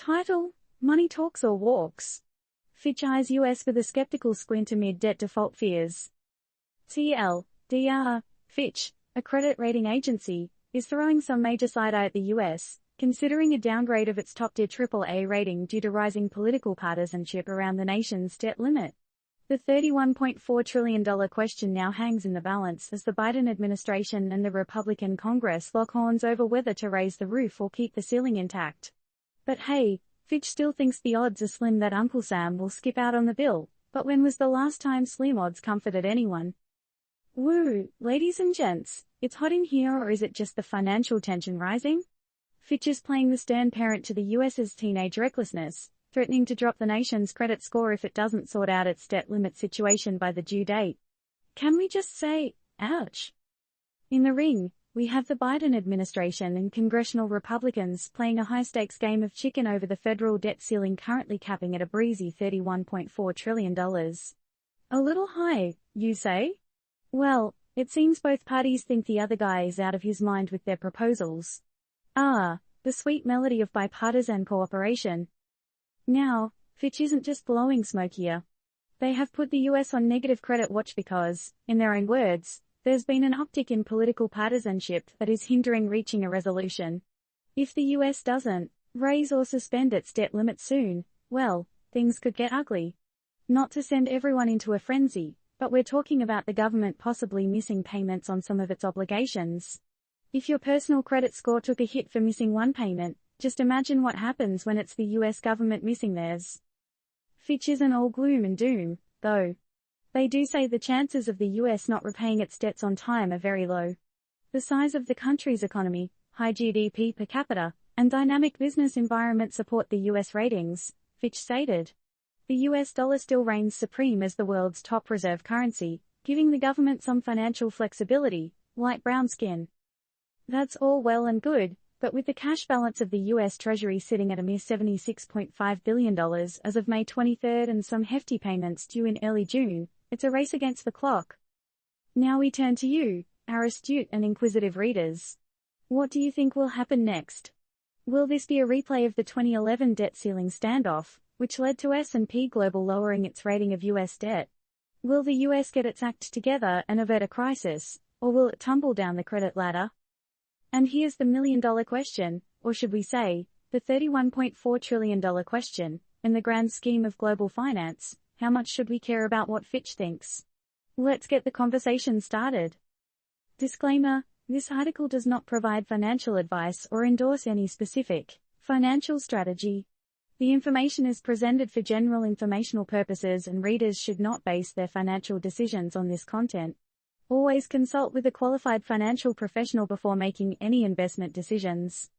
Title: Money Talks or Walks. Fitch eyes US with a skeptical squint amid debt default fears. TLDR, Fitch, a credit rating agency, is throwing some major side-eye at the US, considering a downgrade of its top-tier AAA rating due to rising political partisanship around the nation's debt limit. The $31.4 trillion question now hangs in the balance as the Biden administration and the Republican Congress lock horns over whether to raise the roof or keep the ceiling intact. But hey, Fitch still thinks the odds are slim that Uncle Sam will skip out on the bill, but when was the last time slim odds comforted anyone? Woo, ladies and gents, it's hot in here, or is it just the financial tension rising? Fitch is playing the stern parent to the US's teenage recklessness, threatening to drop the nation's credit score if it doesn't sort out its debt limit situation by the due date. Can we just say, ouch? In the ring, we have the Biden administration and congressional Republicans playing a high-stakes game of chicken over the federal debt ceiling currently capping at a breezy $31.4 trillion. A little high, you say? Well, it seems both parties think the other guy is out of his mind with their proposals. Ah, the sweet melody of bipartisan cooperation. Now, Fitch isn't just blowing smoke here. They have put the US on negative credit watch because, in their own words, there's been an uptick in political partisanship that is hindering reaching a resolution. If the US doesn't raise or suspend its debt limit soon, well, things could get ugly. Not to send everyone into a frenzy, but we're talking about the government possibly missing payments on some of its obligations. If your personal credit score took a hit for missing one payment, just imagine what happens when it's the US government missing theirs. Fitch isn't all gloom and doom, though. They do say the chances of the US not repaying its debts on time are very low. The size of the country's economy, high GDP per capita, and dynamic business environment support the US ratings, Fitch stated. The US dollar still reigns supreme as the world's top reserve currency, giving the government some financial flexibility, light brown skin. That's all well and good, but with the cash balance of the US Treasury sitting at a mere $76.5 billion as of May 23 and some hefty payments due in early June, it's a race against the clock. Now we turn to you, our astute and inquisitive readers. What do you think will happen next? Will this be a replay of the 2011 debt ceiling standoff, which led to S&P Global lowering its rating of US debt? Will the US get its act together and avert a crisis, or will it tumble down the credit ladder? And here's the million-dollar question, or should we say, the $31.4 trillion question, in the grand scheme of global finance, how much should we care about what Fitch thinks? Let's get the conversation started. Disclaimer: this article does not provide financial advice or endorse any specific financial strategy. The information is presented for general informational purposes and readers should not base their financial decisions on this content. Always consult with a qualified financial professional before making any investment decisions.